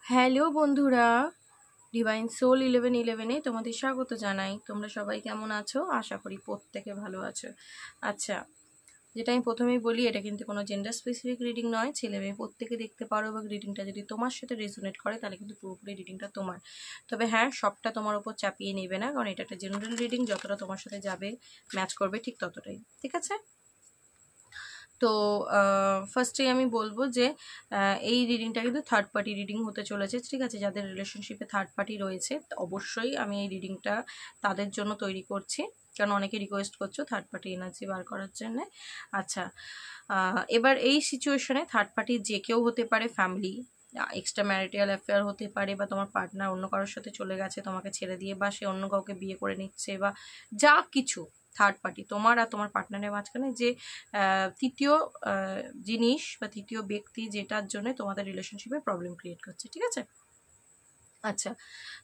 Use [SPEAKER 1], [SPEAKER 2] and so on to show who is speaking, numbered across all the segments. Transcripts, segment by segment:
[SPEAKER 1] Hello বন্ধুরা, divine soul 1111-এ তোমাদের স্বাগত জানাই। তোমরা সবাই কেমন আছো? আশা করি প্রত্যেকে ভালো আছো। আচ্ছা, যেটা আমি প্রথমেই বলি, এটা কিন্তু কোনো জেন্ডার স্পেসিফিক রিডিং নয়। ছেলে মেয়ে প্রত্যেকে দেখতে পারো, এবং রিডিংটা যদি তোমার সাথে রেজোনেট করে তাহলে কিন্তু পুরোপুরি রিডিংটা তোমার। তবে হ্যাঁ, সবটা তোমার উপর চাপিয়ে নেবে না, কারণ এটা একটা জেনারেল রিডিং। যতটা তোমার সাথে যাবে, ম্যাচ করবে, ঠিক ততটাই। ঠিক আছে? তো ফার্স্টেই আমি বলবো যে এই রিডিংটা কিন্তু থার্ড পার্টি রিডিং হতে চলেছে। ঠিক আছে? যাদের রিলেশনশিপে থার্ড পার্টি রয়েছে, অবশ্যই আমি এই রিডিংটা তাদের জন্য তৈরি করছি, কারণ অনেকে রিকোয়েস্ট করছো থার্ড পার্টি এনার্জি বার করার জন্য। আচ্ছা, এবার এই সিচুয়েশনে থার্ড পার্টি যে কেউ হতে পারে, ফ্যামিলি, এক্সট্রা ম্যারিটাল অ্যাফেয়ার হতে পারে, বা তোমার পার্টনার অন্য কারোর সাথে চলে গেছে তোমাকে ছেড়ে দিয়ে, বা সে অন্য কাউকে বিয়ে করে নিচ্ছে, বা যা কিছু। থার্ড পার্টি তোমার আর তোমার পার্টনারের মাঝখানে যে তৃতীয় জিনিস বা তৃতীয় ব্যক্তি, যেটার জন্য তোমাদের রিলেশনশিপে প্রবলেম ক্রিয়েট করছে। ঠিক আছে? আচ্ছা,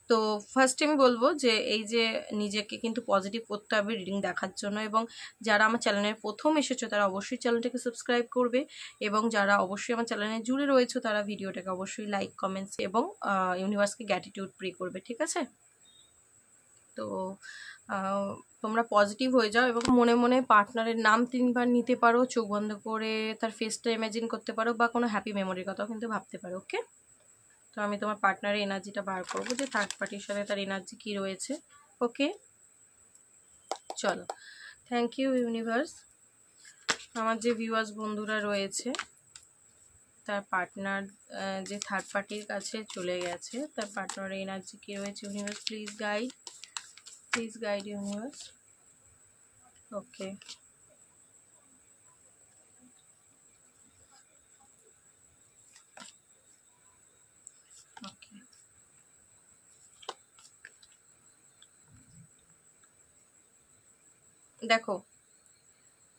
[SPEAKER 1] তো ফার্স্টে আমি বলবো যে এই যে নিজেকে কিন্তু পজিটিভ করতে হবে রিডিং দেখার জন্য, এবং যারা আমার চ্যানেলের প্রথম এসেছো তারা অবশ্যই চ্যানেলটাকে সাবস্ক্রাইব করবে, এবং যারা অবশ্যই আমার চ্যানেলে জুড়ে রয়েছে তারা ভিডিওটাকে অবশ্যই লাইক, কমেন্টস এবং ইউনিভার্সকে গ্র্যাটিটিউড প্রে করবে। ঠিক আছে? তো তোমরা পজিটিভ হয়ে যাও, এবং মনে মনে পার্টনারের নাম 3বার নিতে পারো, চোখ বন্ধ করে তার ফেসটা ইমাজিন করতে পারো, বা কোনো হ্যাপি মেমোরির কথাও কিন্তু ভাবতে পারো। ওকে? তো আমি তোমার পার্টনারের এনার্জিটা বার করবো, যে থার্ড পার্টির সাথে তার এনার্জি কি রয়েছে। ওকে, চলো। Thank you universe. আমার যে ভিউয়ার্স বন্ধুরা রয়েছে, তার পার্টনার যে থার্ড পার্টির কাছে চলে গেছে, তার পার্টনারের এনার্জি কি রয়েছে। Universe please guide universe. Okay, okay, দেখো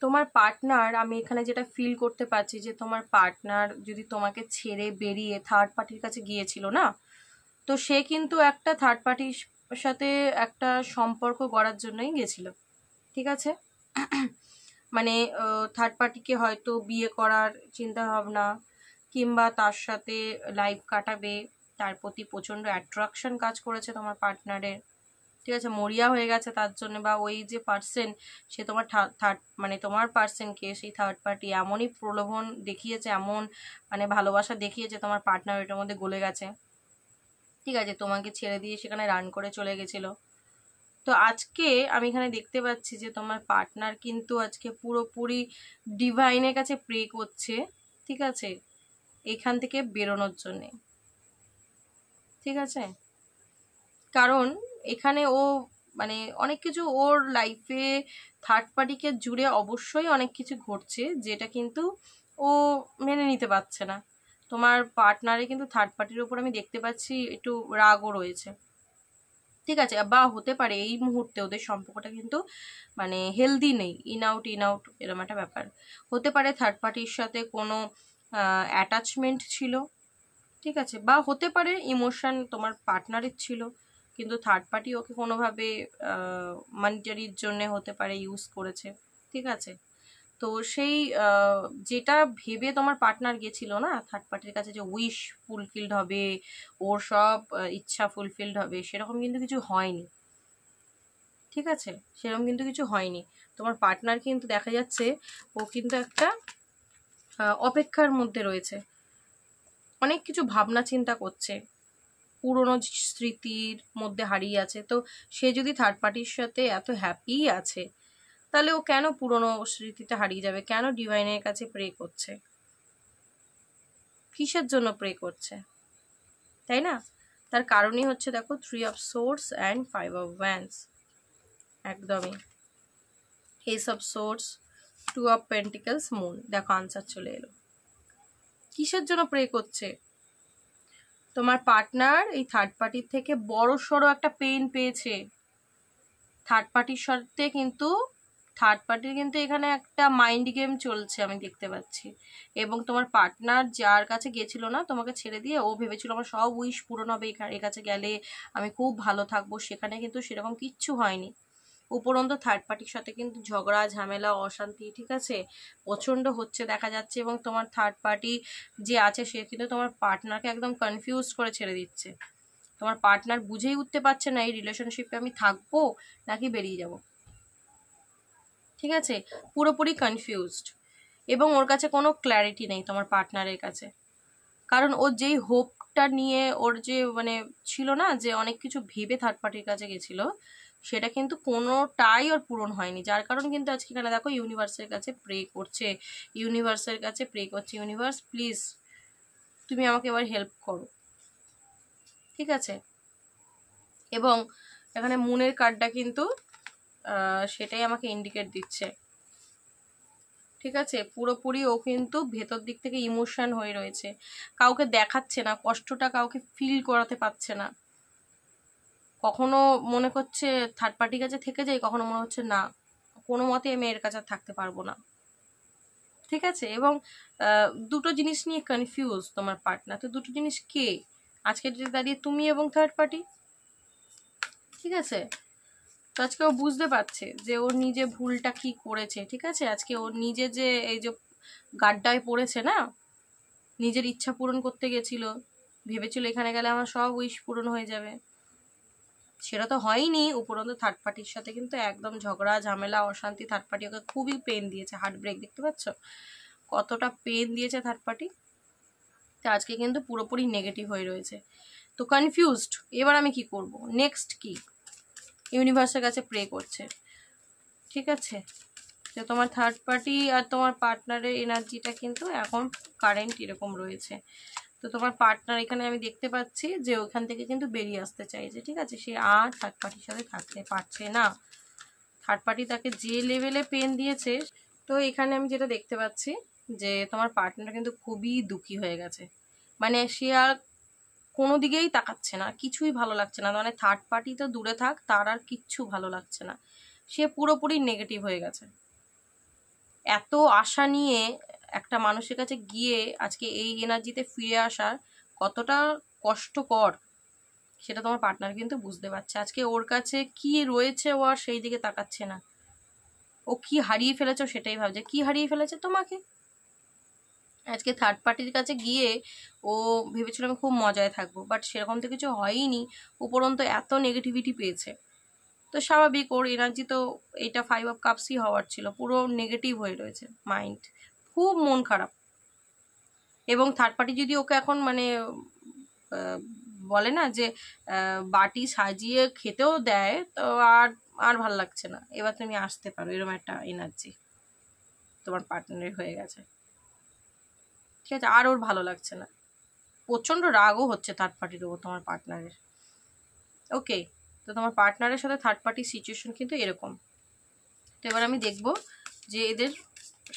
[SPEAKER 1] তোমার পার্টনার, আমি এখানে যেটা ফিল করতে পারছি, যে তোমার পার্টনার যদি তোমাকে ছেড়ে বেরিয়ে থার্ড পার্টির কাছে গিয়েছিল না, তো সে কিন্তু একটা থার্ড পার্টির সাথে একটা সম্পর্ক গড়ার জন্যই গেছিল। ঠিক আছে? মানে থার্ড পার্টিকে হয়তো বিয়ে করার চিন্তা ভাবনা, কিংবা তার সাথে লাইফ কাটাবে, তার প্রতি প্রচণ্ড অ্যাট্রাকশন কাজ করেছে তোমার পার্টনারের। ঠিক আছে? মরিয়া হয়ে গেছে তার জন্য, বা ওই যে পার্সন, সে তোমার থার্ড মানে তোমার পার্সনকে সেই থার্ড পার্টি এমনই প্রলোভন দেখিয়েছে, এমন মানে ভালোবাসা দেখিয়েছে, তোমার পার্টনার এটার মধ্যে গলে গেছে। ঠিক আছে? তোমাকে ছেড়ে দিয়ে সেখানে রান করে চলে গেছিল। তো আজকে আমি এখানে দেখতে পাচ্ছি যে তোমার পার্টনার কিন্তু আজকে পুরোপুরি ডিভাইনের কাছে প্রে করছে। ঠিক আছে? এখান থেকে বেরোনোর জন্যে। ঠিক আছে? কারণ এখানে ও মানে অনেক কিছু ওর লাইফে থার্ড পার্টিকে জুড়ে অবশ্যই অনেক কিছু ঘটছে, যেটা কিন্তু ও মেনে নিতে পারছে না। তোমার পার্টনারে কিন্তু থার্ড পার্টির উপর আমি দেখতে পাচ্ছি একটু রাগও রয়েছে। ঠিক আছে? বা হতে পারে এই মুহূর্তে ওদের সম্পর্কটা কিন্তু মানে হেলদি নেই, ইন আউট এরকম একটা ব্যাপার হতে পারে। থার্ড পার্টির সাথে কোনো অ্যাটাচমেন্ট ছিল। ঠিক আছে? বা হতে পারে ইমোশন তোমার পার্টনারের ছিল, কিন্তু থার্ড পার্টি ওকে কোনোভাবে মানিটারির জন্যে হতে পারে ইউজ করেছে। ঠিক আছে? তো সেই যেটা ভেবে তোমার পার্টনার গেছিল না থার্ড পার্টির কাছে, যে উইশ ফুলফিলড হবে, ওর সব ইচ্ছা ফুলফিলড হবে, সেরকম কিন্তু কিছু হয়নি। ঠিক আছে? সেরকম কিন্তু কিছু হয়নি। তোমার পার্টনার কিন্তু দেখা যাচ্ছে ও কিন্তু একটা অপেক্ষার মধ্যে রয়েছে, অনেক কিছু ভাবনা চিন্তা করছে, পুরনো স্মৃতির মধ্যে হারিয়ে আছে। তো সে যদি থার্ড পার্টির সাথে এত হ্যাপি আছে, তাহলে ও কেন পুরনো স্মৃতিটা হারিয়ে যাবে? কেন ডিভাইনের কাছে প্রে করছে? কিসের জন্য প্রে করছে? তাই না? তার কারণই হচ্ছে, দেখো, 3 of swords and 5 of wands. একদমই। Ace of swords, 2 of pentacles, moon. দেখো আনসার চলে এলো। কিসের জন্য প্রে করছে? তোমার পার্টনার এই থার্ড পার্টির থেকে বড় সড়ো একটা পেইন পেয়েছে। থার্ড পার্টির সাথে কিন্তু থার্ড পার্টির কিন্তু এখানে একটা মাইন্ড গেম চলছে আমি দেখতে পাচ্ছি। এবং তোমার পার্টনার যার কাছে গেছিল না তোমাকে ছেড়ে দিয়ে, ও ভেবেছিল আমার সব উইশ পূরণ হবে এর কাছে গেলে, আমি খুব ভালো থাকবো। সেখানে কিন্তু সেরকম কিচ্ছু হয়নি। উপরন্তু থার্ড পার্টির সাথে কিন্তু ঝগড়া ঝামেলা অশান্তি, ঠিক আছে, প্রচণ্ড হচ্ছে দেখা যাচ্ছে। এবং তোমার থার্ড পার্টি যে আছে সে কিন্তু তোমার পার্টনারকে একদম কনফিউজ করে ছেড়ে দিচ্ছে। তোমার পার্টনার বুঝেই উঠতে পারছে না এই রিলেশনশিপে আমি থাকবো নাকি বেরিয়ে যাব, ঠিক আছে, পুরোপুরি কনফিউজড। এবং ওর কাছে কোনো ক্ল্যারিটি নেই তোমার পার্টনারের কাছে, কারণ ওর যেই হোপটা নিয়ে ওর যে মানে ছিল না, যে অনেক কিছু ভেবে থার্ড পার্টির কাছে গেছিলো, সেটা কিন্তু কোনোটাই ওর পূরণ হয়নি। যার কারণ কিন্তু আজকে এখানে দেখো ইউনিভার্সের কাছে প্রে করছে, ইউনিভার্সের কাছে প্রে করছে, ইউনিভার্স প্লিজ তুমি আমাকে এবার হেল্প করো, ঠিক আছে। এবং এখানে মুনের কার্ডটা কিন্তু সেটাই আমাকে ইন্ডিকেট দিচ্ছে, ঠিক আছে। পুরোপুরি ও কিন্তু ভেতর দিক থেকে ইমোশন হয়ে রয়েছে, কাউকে দেখাচ্ছে না, কষ্টটা কাউকে ফিল করাতে পারছে না। কখনো মনে করছে থার্ড পার্টির কাছে থেকে যাই, কখনো মনে হচ্ছে না কোনো মতে আমি এর কাছে থাকতে পারবো না, ঠিক আছে। এবং দুটো জিনিস নিয়ে কনফিউজ তোমার পার্টনার। তো দুটো জিনিস কে? আজকে দাঁড়িয়ে তুমি এবং থার্ড পার্টি, ঠিক আছে। তো আজকে ও বুঝতে পারছে যে ওর নিজে ভুলটা কি করেছে, ঠিক আছে। আজকে ওর নিজে যে এই যে গাড্ডায় পড়েছে না, নিজের ইচ্ছা পূরণ করতে গেছিল, ভেবেছিল এখানে গেলে আমার সব উইশ পূরণ হয়ে যাবে, সেটা তো হয়নি। উপরন্তু থার্ড পার্টির সাথে কিন্তু একদম ঝগড়া ঝামেলা অশান্তি, থার্ড পার্টি ওকে খুবই পেন দিয়েছে, হার্ট ব্রেক, দেখতে পাচ্ছ কতটা পেন দিয়েছে থার্ড পার্টি। তো আজকে কিন্তু পুরোপুরি নেগেটিভ হয়ে রয়েছে, তো কনফিউজড এবার আমি কি করব, নেক্সট কি, ইউনিভার্সের কাছে প্রে করছে, ঠিক আছে। তো তোমার থার্ড পার্টি আর তোমার পার্টনারের এনার্জিটা কিন্তু এখন কারেন্ট এরকম রয়েছে। তো তোমার পার্টনার এখানে আমি দেখতে পাচ্ছি যে ওখান থেকে কিন্তু বেরিয়ে আসতে চাইছে, ঠিক আছে। সে আর থার্ড পার্টির সাথে থাকতে পারছে না, থার্ড পার্টি তাকে যে লেভেলে পেন দিয়েছে। তো এখানে আমি যেটা দেখতে পাচ্ছি যে তোমার পার্টনার কিন্তু খুবই দুঃখী হয়ে গেছে, মানে সে আর কোনো দিকেই তাকাচ্ছে না, কিছুই ভালো লাগছে না। মানে থার্ড পার্টি তো দূরে থাক, তার আর কিচ্ছু ভালো লাগছে না, সে পুরোপুরি নেগেটিভ হয়ে গেছে। এত আশা নিয়ে একটা মানুষের কাছে গিয়ে আজকে এই এনার্জিতে ফিরে আসা কতটা কষ্টকর সেটা তোমার পার্টনার কিন্তু বুঝতে পারছে। আজকে ওর কাছে কি রয়েছে ও আর সেই দিকে তাকাচ্ছে না, ও কি হারিয়ে ফেলেছে সেটাই ভাবছে। কি হারিয়ে ফেলেছে? তোমাকে। আজকে থার্ড পার্টির কাছে গিয়ে ও ভেবেছিল আমি খুব মজায় থাকবো, বাট সেরকম তো কিছু হয়নি, উপরন্তু এত নেগেটিভিটি পেয়েছে। তো স্বাভাবিক, ওর এনার্জি তো এটা 5 অফ কাপসই হওয়ার ছিল, পুরো নেগেটিভ হয়ে রয়েছে মাইন্ড, খুব মন খারাপ। এবং থার্ড পার্টি যদি ওকে এখন মানে বলে না যে বাটি সাজিয়ে খেতেও দেয়, তো আর আর ভাল লাগছে না, এবার তুমি আসতে পারো, এরকম একটা এনার্জি তোমার পার্টনারের হয়ে গেছে, ঠিক আছে। আর ওর ভালো লাগছে না, প্রচণ্ড রাগও হচ্ছে থার্ড পার্টির ওপর তোমার পার্টনারের। ওকে, তো তোমার পার্টনারের সাথে থার্ড পার্টির সিচুয়েশন কিন্তু এরকম। তো এবার আমি দেখব যে এদের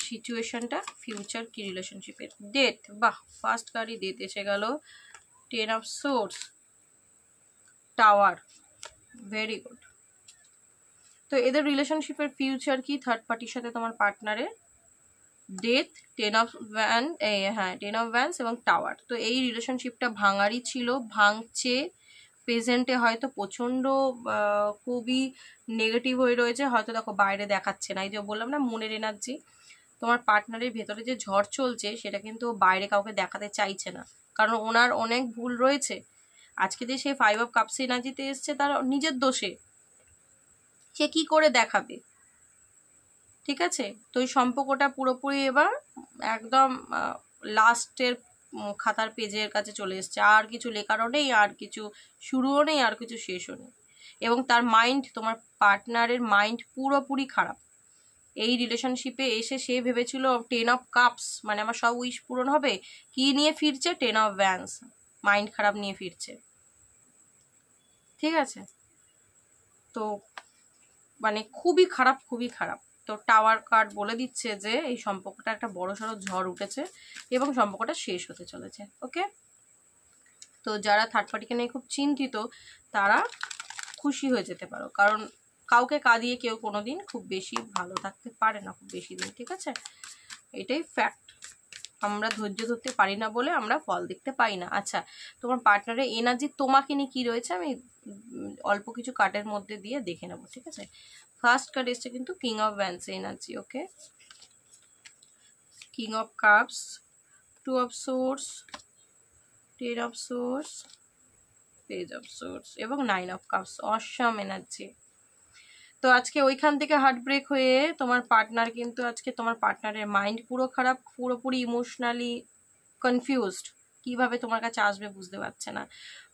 [SPEAKER 1] সিচুয়েশনটা ফিউচার কি রিলেশনশিপের। ডেথ, বাহ, ফার্স্ট কার্ডই ডেথ এসে গেল। 10 of swords, tower, very good. তো এদের রিলেশনশিপের ফিউচার কি থার্ড পার্টির সাথে তোমার পার্টনারের? ডেথ, 10 অফ ভ্যান, হ্যাঁ 10 অফ ভ্যান্স এবং টাওয়ার। তো এই রিলেশনশিপটা ভাঙারই ছিল, ভাঙছে, প্রেজেন্টে হয়তো প্রচণ্ড খুবই নেগেটিভ হয়ে রয়েছে, হয়তো দেখো বাইরে দেখাচ্ছে না। এই যে বললাম না মনের এনার্জি, তোমার পার্টনারের ভেতরে যে ঝড় চলছে সেটা কিন্তু বাইরে কাউকে দেখাতে চাইছে না, কারণ ওনার অনেক ভুল রয়েছে। আজকে যে সে 5 অফ কাপস এনার্জিতে এসছে তার নিজের দোষে, সে কি করে দেখাবে, ঠিক আছে। তো এই সম্পর্কটা পুরোপুরি এবার একদম লাস্টের খাতার পেজের কাছে চলে এসছে, আর কিছু লেখারও নেই, আর কিছু শুরুও নেই, আর কিছু শেষও নেই। এবং তার মাইন্ড, তোমার পার্টনারের মাইন্ড পুরোপুরি খারাপ। এই রিলেশনশিপে এসে সে ভেবেছিল 10 অফ কাপস মানে আমার সব উইশ পূরণ হবে, কি নিয়ে ফিরছে? 10 অফ ভ্যান্স, মাইন্ড খারাপ নিয়ে ফিরছে, ঠিক আছে। তো মানে খুবই খারাপ, খুবই খারাপ। তো টাওয়ার কার্ড বলে দিচ্ছে যে এই সম্পর্কটা একটা বড়সড় ঝড় উঠেছে এবং সম্পর্কটা শেষ হতে চলেছে। ওকে, তো যারা থার্ড পার্টিকে নিয়ে খুব চিন্তিত তারা খুশি হয়ে যেতে পারো, কারণ কাউকে কাঁদিয়ে কেউ কোনোদিন খুব বেশি ভালো থাকতে পারে না খুব বেশি দিন, ঠিক আছে, এটাই ফ্যাক্ট। আমরা ধৈর্য ধরতে পারি না বলে আমরা ফল দেখতে পাই না। আচ্ছা, তোমার পার্টনারের এনার্জি তোমাকে নিয়ে কি রয়েছে আমি অল্প কিছু কার্ডের মধ্যে দিয়ে দেখে নেবো, ঠিক আছে? ফার্স্ট কার্ড এসছে কিন্তু king of wands energy, okay? King of cups, two of swords, ten of swords, page of swords এবং nine of cups. Awesome energy. তো আজকে ওইখান থেকে হার্ট ব্রেক হয়ে তোমার পার্টনার কিন্তু আজকে তোমার পার্টনারের মাইন্ড পুরো খারাপ, পুরোপুরি ইমোশনালি কনফিউজড, কিভাবে তোমার কাছে আসবে বুঝতে পারছে না,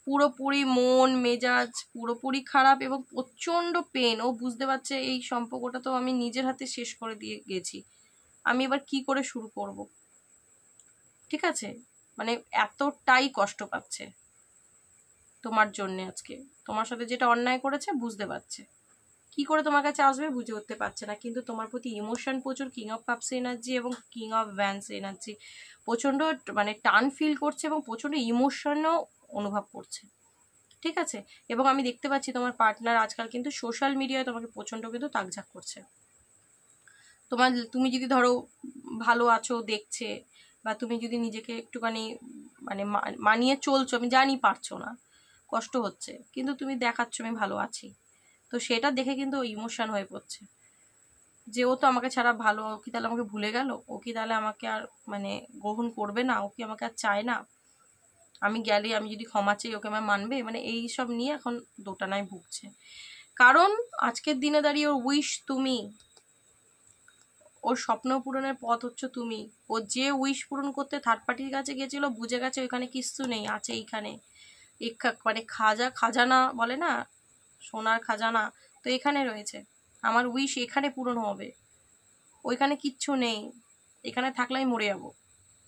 [SPEAKER 1] পুরোপুরি মন মেজাজ পুরোপুরি খারাপ এবং প্রচণ্ড পেন। ও বুঝতে পারছে এই সম্পর্কটা তো আমি নিজের হাতে শেষ করে দিয়ে গেছি, আমি এবার কি করে শুরু করব, ঠিক আছে? মানে এতটাই কষ্ট পাচ্ছে তোমার জন্যে। আজকে তোমার সাথে যেটা অন্যায় করেছে বুঝতে পারছে, কি করে তোমার কাছে আসবে বুঝে উঠতে পারছে না, কিন্তু তোমার প্রতি ইমোশন প্রচুর, কিং অফ কাপস এনার্জি এবং কিং অফ ভ্যান্স এনার্জি, প্রচণ্ড মানে টান ফিল করছে এবং প্রচণ্ড ইমোশনও অনুভব করছে, ঠিক আছে? এবং আমি দেখতে পাচ্ছি তোমার পার্টনার আজকাল কিন্তু সোশ্যাল মিডিয়ায় তোমাকে প্রচণ্ড কিন্তু তাকঝাক করছে। তুমি যদি ধরো ভালো আছো দেখছে, বা তুমি যদি নিজেকে একটুখানি মানে মানিয়ে চলছো, আমি জানি পারছো না, কষ্ট হচ্ছে, কিন্তু তুমি দেখাচ্ছ আমি ভালো আছি, তো সেটা দেখে কিন্তু ইমোশন হয়ে পড়ছে যে ও তো আমাকে ছাড়া ভালো, ও কি তাহলে আমাকে ভুলে গেল, ও কি তাহলে আমাকে আর মানে গ্রহণ করবে না, ও কি আমাকে আর চায় না, আমি গেলে আমি যদি ক্ষমা চাই ওকে আমার মানবে, মানে এই সব নিয়ে এখন দোটানায় ভুগছে। কারণ আজকের দিনে দাঁড়িয়ে ওর উইশ তুমি, ওর স্বপ্ন পূরণের পথ হচ্ছে তুমি। ও যে উইশ পূরণ করতে থার্ড পার্টির কাছে গেছিল বুঝে গেছে ওইখানে কিচ্ছু নেই, আছে এইখানে মানে খাজানা বলে না, সোনার খাজানা, তো এখানে রয়েছে, আমার উইশ এখানে পূরণ হবে, ওইখানে কিচ্ছু নেই, এখানে থাকলে আমি মরে যাবো,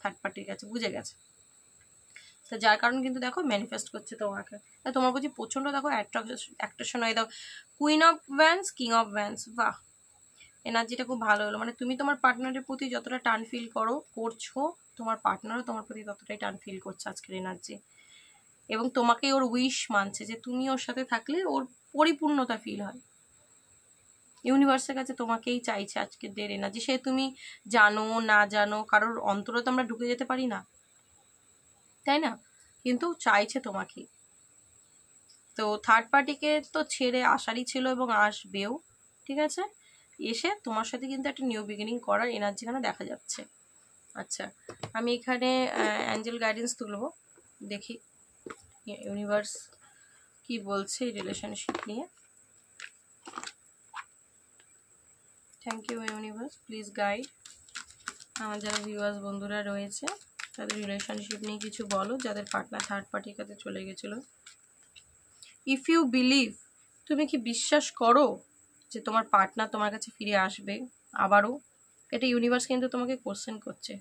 [SPEAKER 1] থার্ড পার্টির কাছে বুঝে গেছে। তো যার কারণ কিন্তু দেখো ম্যানিফেস্ট করছে তোমাকে, তোমার প্রতি প্রচণ্ড দেখো অ্যাট্রাকশন হয়ে দাও। Queen of Vance, king of Vance, বাহ, এনার্জিটা খুব ভালো হলো। মানে তুমি তোমার পার্টনারের প্রতি যতটা টান ফিল করছো তোমার পার্টনারও তোমার প্রতি ততটাই টান ফিল করছে আজকের এনার্জি, এবং তোমাকে ওর উইশ মানছে যে তুমি ওর সাথে থাকলে ওর পরিপূর্ণতা ফিল হয়। ইউনিভার্সের কাছে তোমাকেই চাইছে আজকের দের এনার্জি, সে তুমি জানো না জানো, কারোর অন্তরে তো আমরা ঢুকে যেতে পারি না, তাই না? কিন্তু চাইছে তোমাকে। তো থার্ড পার্টিকে তো ছেড়ে আসারই ছিল এবং আসবেও, ঠিক আছে? এসে তোমার সাথে কিন্তু একটা নিউ বিগিনিং করার এনার্জি এখানে দেখা যাচ্ছে। আচ্ছা, আমি এখানে অ্যাঞ্জেল গাইডেন্স তুলব, দেখি ইউনিভার্স কি বলছে এই রিলেশনশিপ নিয়ে। Thank you universe, please guide আমার যারা ভিউয়ার্স বন্ধুরা রয়েছে তাদের রিলেশনশিপ নিয়ে কিছু বলো, যাদের পার্টনার থার্ড পার্টির কাছে চলে গেছিলো। ইফ ইউ বিলিভ, তুমি কি বিশ্বাস করো যে তোমার পার্টনার তোমার কাছে ফিরে আসবে আবারও? এটা ইউনিভার্স কিন্তু তোমাকে কোশ্চেন করছে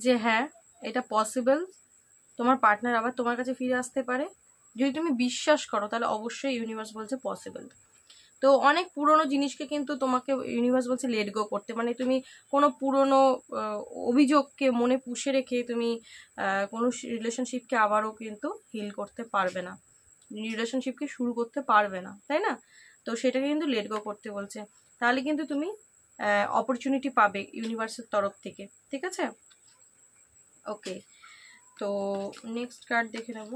[SPEAKER 1] যে হ্যাঁ এটা পসিবল, তোমার পার্টনার আবার তোমার কাছে ফিরে আসতে পারে। যদি তুমি বিশ্বাস করো তাহলে অবশ্যই ইউনিভার্স বলছে পসিবল। তো অনেক পুরনো জিনিসকে কিন্তু তোমাকে ইউনিভার্স বলছে লেট গো করতে, মানে তুমি কোনো পুরনো অভিযোগকে মনে পুষে রেখে তুমি কোনো রিলেশনশিপকে আবারও কিন্তু হিল করতে পারবে না, রিলেশনশিপকে শুরু করতে পারবে না, তাই না? তো সেটাকে কিন্তু লেট গো করতে বলছে, তাহলে কিন্তু তুমি অপরচুনিটি পাবে ইউনিভার্সের তরফ থেকে, ঠিক আছে? ওকে, তো নেক্সট কার্ড দেখে নেব।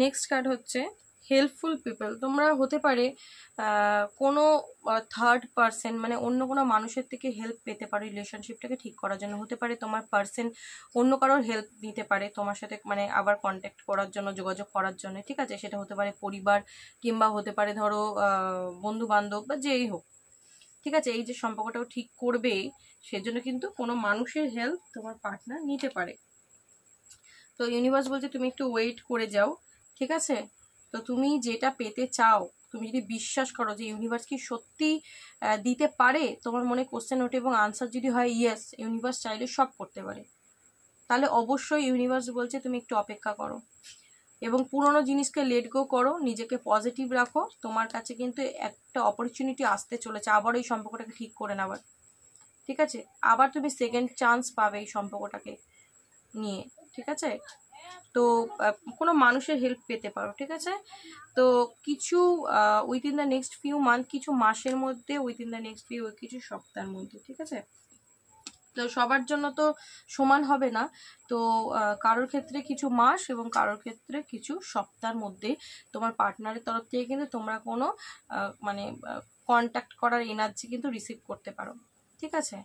[SPEAKER 1] নেক্সট কার্ড হচ্ছে হেল্পফুল পিপল। তোমরা হতে পারে কোনো থার্ড পার্সন মানে অন্য কোনো মানুষের থেকে হেল্প পেতে পারো রিলেশনশিপটাকে ঠিক করার জন্য। হতে পারে তোমার পার্সন অন্য কারোর হেল্প নিতে পারে তোমার সাথে, মানে আবার কন্ট্যাক্ট করার জন্য, যোগাযোগ করার জন্য, ঠিক আছে? সেটা হতে পারে পরিবার, কিংবা হতে পারে ধরো বন্ধু বান্ধব বা যেই হোক, ঠিক আছে? এই যে সম্পর্কটাও ঠিক করবে সেজন্য কিন্তু কোনো মানুষের হেল্প তোমার পার্টনার নিতে পারে। তো ইউনিভার্স বলছে তুমি একটু ওয়েট করে যাও, ঠিক আছে? তো তুমি যেটা পেতে চাও, তুমি যদি বিশ্বাস করো যে ইউনিভার্স কি সত্যি দিতে পারে, তোমার মনে কোশ্চেন ওঠে এবং আনসার যদি হয় ইয়েস, ইউনিভার্স চাইলে সব করতে পারে, তাহলে অবশ্যই ইউনিভার্স বলছে তুমি একটু অপেক্ষা করো এবং পুরোনো জিনিসকে লেট গো করো, নিজেকে পজিটিভ রাখো। তোমার কাছে কিন্তু একটা অপরচুনিটি আসতে চলেছে আবার এই সম্পর্কটাকে ঠিক করে নেওয়ার, ঠিক আছে? আবার তুমি সেকেন্ড চান্স পাবে এই সম্পর্কটাকে নিয়ে, ঠিক আছে? তো কোনো মানুষের হেল্প পেতে পারো, ঠিক আছে? তো কিছু within the next few month, কিছু মাসের মধ্যে, উইদিন দ্য নেক্সট ফিউ কিছু সপ্তাহের মধ্যে, ঠিক আছে? তো সবার জন্য তো সমান হবে না, তো কারোর ক্ষেত্রে কিছু মাস এবং কারোর ক্ষেত্রে কিছু সপ্তাহের মধ্যে তোমার পার্টনারের তরফ থেকে কিন্তু তোমরা কোনো মানে কন্ট্যাক্ট করার এনার্জি কিন্তু রিসিভ করতে পারো, ঠিক আছে।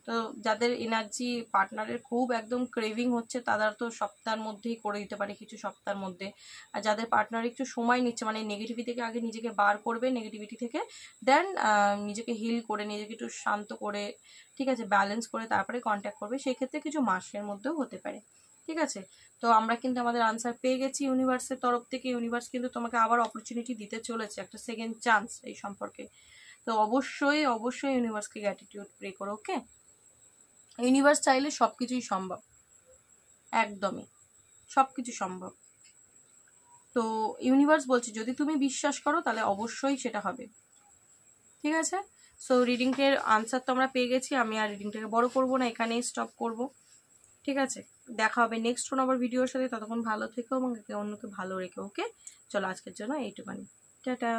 [SPEAKER 1] তো যাদের এনার্জি পার্টনারের খুব একদম ক্রেভিং হচ্ছে তারা তো সপ্তাহের মধ্যেই করে দিতে পারে, কিছু সপ্তাহের মধ্যে। আর যাদের পার্টনার একটু সময় নিচ্ছে, মানে নেগেটিভিটি থেকে আগে নিজেকে বার করবে, নেগেটিভিটি থেকে দেন নিজেকে হিল করে, নিজেকে একটু শান্ত করে, ঠিক আছে, ব্যালেন্স করে তারপরে কন্ট্যাক্ট করবে, সেক্ষেত্রে কিছু মাসের মধ্যেও হতে পারে, ঠিক আছে। তো আমরা কিন্তু আমাদের আনসার পেয়ে গেছি ইউনিভার্সের তরফ থেকে। ইউনিভার্স কিন্তু তোমাকে আবার অপরচুনিটি দিতে চলেছে, একটা সেকেন্ড চান্স এই সম্পর্কে। তো অবশ্যই অবশ্যই ইউনিভার্সকে গ্র্যাটিটিউড প্রে করো, ওকে। ইউনিভার্স চাইলে সব কিছুই সম্ভব, একদমই সব কিছু সম্ভব। তো ইউনিভার্স বলছে যদি তুমি বিশ্বাস করো তাহলে অবশ্যই সেটা হবে, ঠিক আছে। সো রিডিংটার আনসার তো আমরা পেয়ে গেছি, আমি আর রিডিংটাকে বড় করবো না, এখানেই স্টপ করব, ঠিক আছে। দেখা হবে নেক্সট কোন আবার ভিডিওর সাথে, ততক্ষণ ভালো থেকো এবং অন্যকে ভালো রেখো, ওকে। চলো আজকের জন্য এইটুখানি, টাটা।